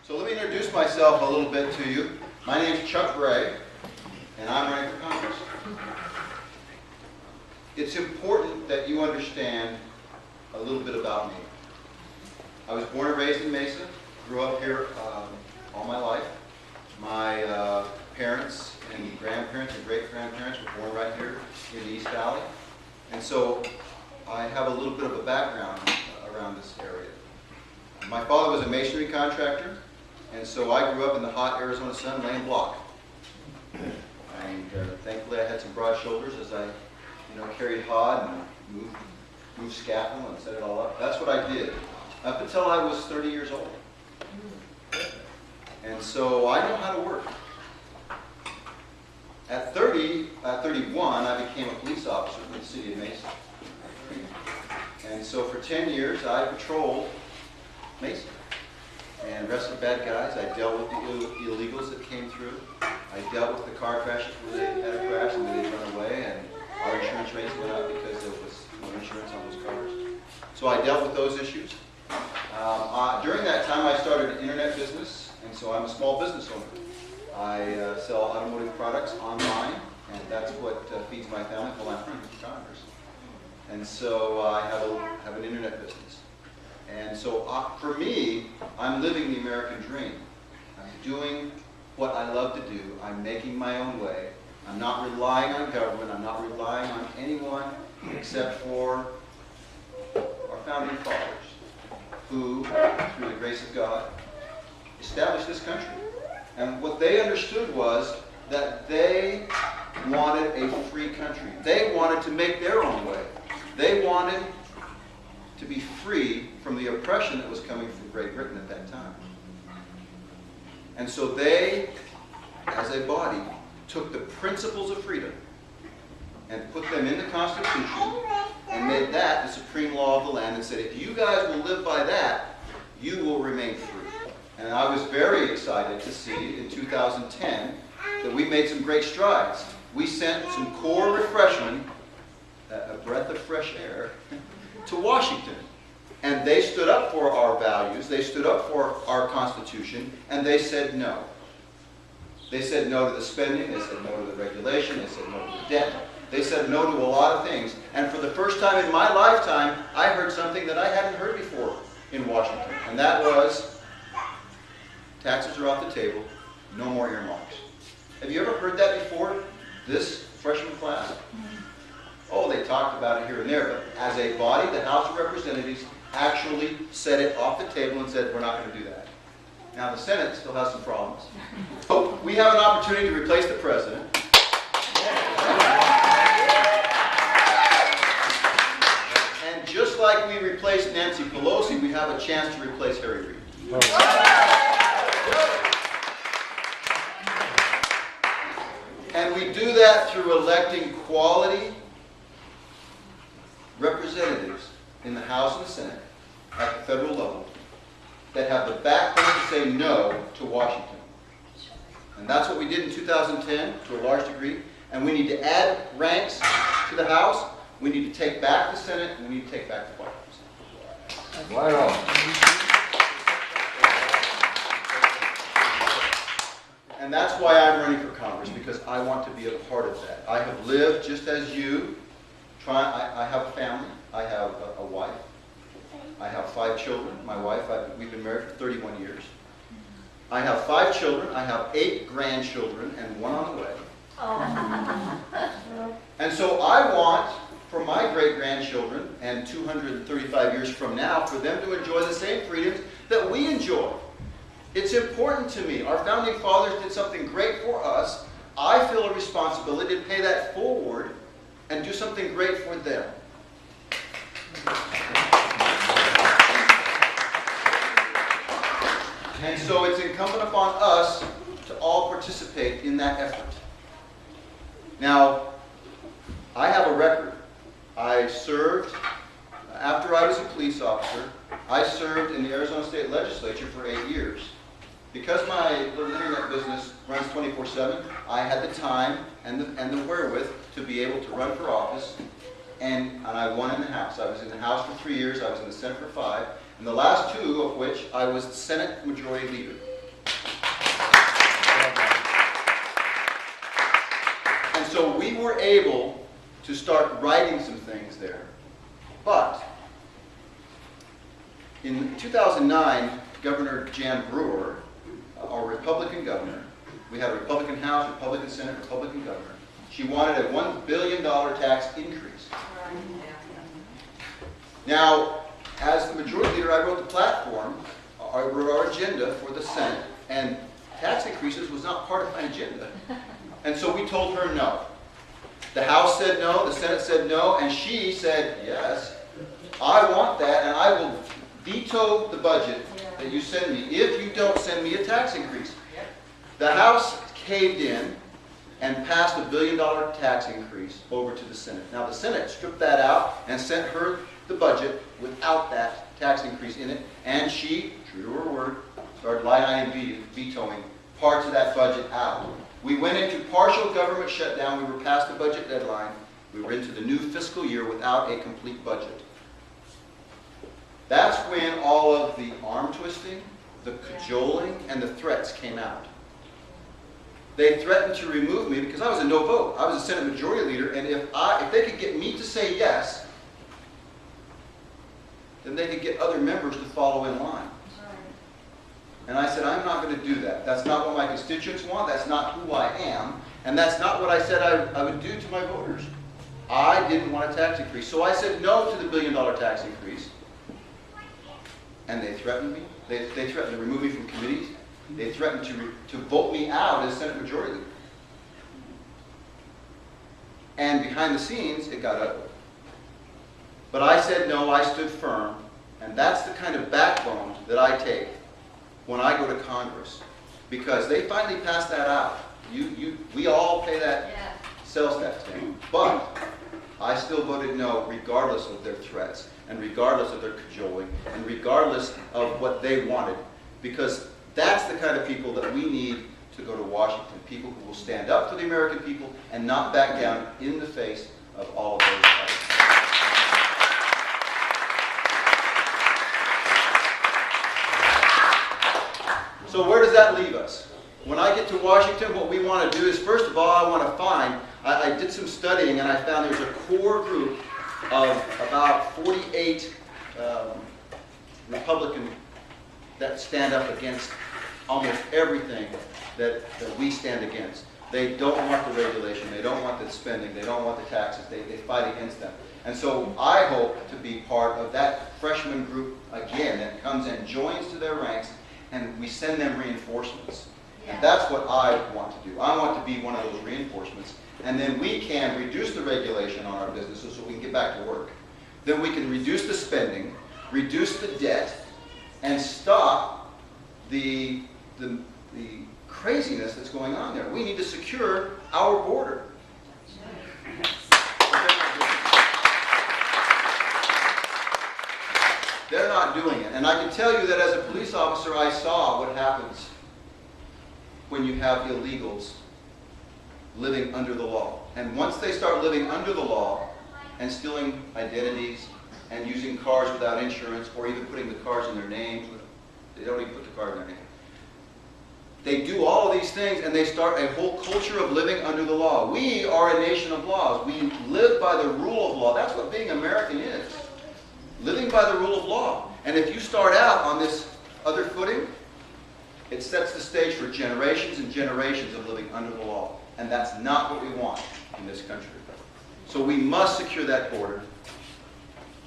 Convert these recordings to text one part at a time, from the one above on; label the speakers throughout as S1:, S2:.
S1: So let me introduce myself a little bit to you. My name is Chuck Gray, and I'm running for Congress. It's important that you understand a little bit about me. I was born and raised in Mesa, grew up here all my life. My parents and grandparents and great-grandparents were born right here in the East Valley. And so I have a little bit of a background around this area. My father was a masonry contractor, and so I grew up in the hot Arizona sun laying block. And thankfully I had some broad shoulders as I carried hod and moved scaffold and set it all up. That's what I did up until I was 30 years old. And so I know how to work. At 31, I became a police officer in the city of Mesa. And so for 10 years, I patrolled Mesa and arrested bad guys. I dealt with the illegals that came through. I dealt with the car crashes where they had a crash and then they'd run away, and our insurance rates went up because there was no insurance on those cars. So I dealt with those issues. During that time, I started an internet business, and so I'm a small business owner. I sell automotive products online, and that's what feeds my family while I'm running for Congress. And so I have an internet business. And so for me, I'm living the American dream. I'm doing what I love to do. I'm making my own way. I'm not relying on government. I'm not relying on anyone except for our founding fathers, who, through the grace of God, established this country. And what they understood was that they wanted a free country. They wanted to make their own way. They wanted to be free from the oppression that was coming from Great Britain at that time. And so they, as a body, took the principles of freedom and put them in the Constitution and made that the supreme law of the land and said, if you guys will live by that, you will remain free. And I was very excited to see in 2010 that we made some great strides. We sent some core refreshment, a breath of fresh air, to Washington. And they stood up for our values, they stood up for our Constitution, and they said no. They said no to the spending, they said no to the regulation, they said no to the debt. They said no to a lot of things. And for the first time in my lifetime, I heard something that I hadn't heard before in Washington. And that was, taxes are off the table, no more earmarks. Have you ever heard that before, this freshman class? Oh, they talked about it here and there, but as a body, the House of Representatives actually set it off the table and said, we're not going to do that. Now, the Senate still has some problems. So we have an opportunity to replace the president. And just like we replaced Nancy Pelosi, we have a chance to replace Harry Reid. And we do that through electing quality representatives in the House and the Senate at the federal level that have the backbone to say no to Washington. And that's what we did in 2010 to a large degree. And we need to add ranks to the House. We need to take back the Senate, and we need to take back the White House.
S2: Right on.
S1: And that's why I'm running for Congress, because I want to be a part of that. I have lived just as you. I have a family. I have a wife. I have 5 children. My wife, we've been married for 31 years. I have 5 children. I have 8 grandchildren and 1 on the way. And so I want for my great-grandchildren and 235 years from now for them to enjoy the same freedoms that we enjoy. It's important to me. Our founding fathers did something great for us. I feel a responsibility to pay that forward and do something great for them. And so it's incumbent upon us to all participate in that effort. Now, I have a record. I served, after I was a police officer, I served in the Arizona State Legislature for 8 years. Because my little internet business runs 24/7, I had the time and the wherewith to be able to run for office, and I won in the House. I was in the House for 3 years, I was in the Senate for 5, and the last 2 of which I was Senate Majority Leader. so we were able to start writing some things there. But in 2009, Governor Jan Brewer, our Republican governor, we had a Republican House, Republican Senate, Republican governor. She wanted a $1 billion tax increase. Now, as the majority leader, I wrote the platform, I wrote our agenda for the Senate, and tax increases was not part of my agenda. And so we told her no. The House said no, the Senate said no, and she said, yes, I want that, and I will veto the budget that you send me if you don't send me a tax increase. The House caved in and passed $1 billion tax increase over to the Senate. Now the Senate stripped that out and sent her the budget without that tax increase in it, and she, true to her word, started line item vetoing parts of that budget out. We went into partial government shutdown. We were past the budget deadline. We were into the new fiscal year without a complete budget. That's when all of the arm twisting, the cajoling, and the threats came out. They threatened to remove me because I was a no vote. I was a Senate Majority Leader, and if they could get me to say yes, then they could get other members to follow in line. And I said, I'm not going to do that. That's not what my constituents want. That's not who I am. And that's not what I said I would do to my voters. I didn't want a tax increase. So I said no to the $1 billion tax increase. And they threatened me. They threatened to remove me from committees. They threatened to vote me out as Senate Majority Leader. And behind the scenes, it got ugly. But I said no, I stood firm. And that's the kind of backbone that I take when I go to Congress, because they finally passed that out. We all pay that sales tax thing, but I still voted no, regardless of their threats, and regardless of their cajoling, and regardless of what they wanted, because that's the kind of people that we need to go to Washington, people who will stand up for the American people and not back down in the face of all of those fights. So where does that leave us? When I get to Washington, what we want to do is, first of all, I want to find, I did some studying and I found there's a core group of about 48 Republicans that stand up against almost everything that we stand against. They don't want the regulation, they don't want the spending, they don't want the taxes, they fight against them. And so I hope to be part of that freshman group again that comes and joins to their ranks, and we send them reinforcements. And that's what I want to do. I want to be one of those reinforcements. And then we can reduce the regulation on our businesses so we can get back to work. Then we can reduce the spending, reduce the debt, and stop the craziness that's going on there. We need to secure our border. They're not doing it. And I can tell you that as a police officer, I saw what happens when you have illegals living under the law. And once they start living under the law and stealing identities and using cars without insurance, or even putting the cars in their names, they don't even put the car in their name. They do all of these things and they start a whole culture of living under the law. We are a nation of laws. We live by the rule of law. That's what being American is. Living by the rule of law. And if you start out on this other footing, it sets the stage for generations and generations of living under the law. And that's not what we want in this country. So we must secure that border.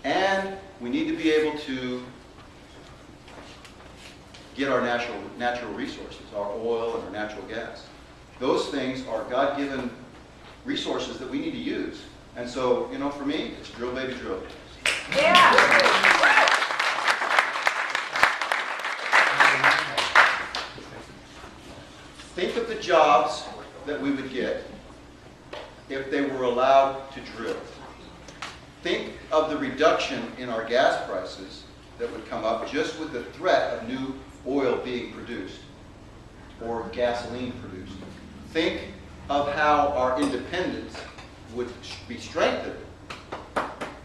S1: And we need to be able to get our natural resources, our oil and our natural gas. Those things are God-given resources that we need to use. And so, you know, for me, it's drill, baby, drill. Yeah. Think of the jobs that we would get if they were allowed to drill. Think of the reduction in our gas prices that would come up just with the threat of new oil being produced or gasoline produced. Think of how our independence would be strengthened.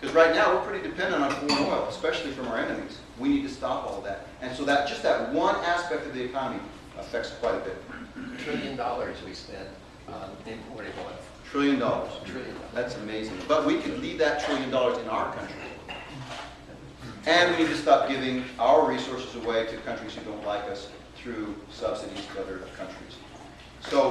S1: Because right now we're pretty dependent on foreign oil, especially from our enemies. We need to stop all of that. And so that just that one aspect of the economy affects quite a bit.
S2: $1 trillion we spent what do you call it?
S1: $1 trillion.
S2: Trillion.
S1: That's amazing. But we can leave that $1 trillion in our country. And we need to stop giving our resources away to countries who don't like us through subsidies to other countries. So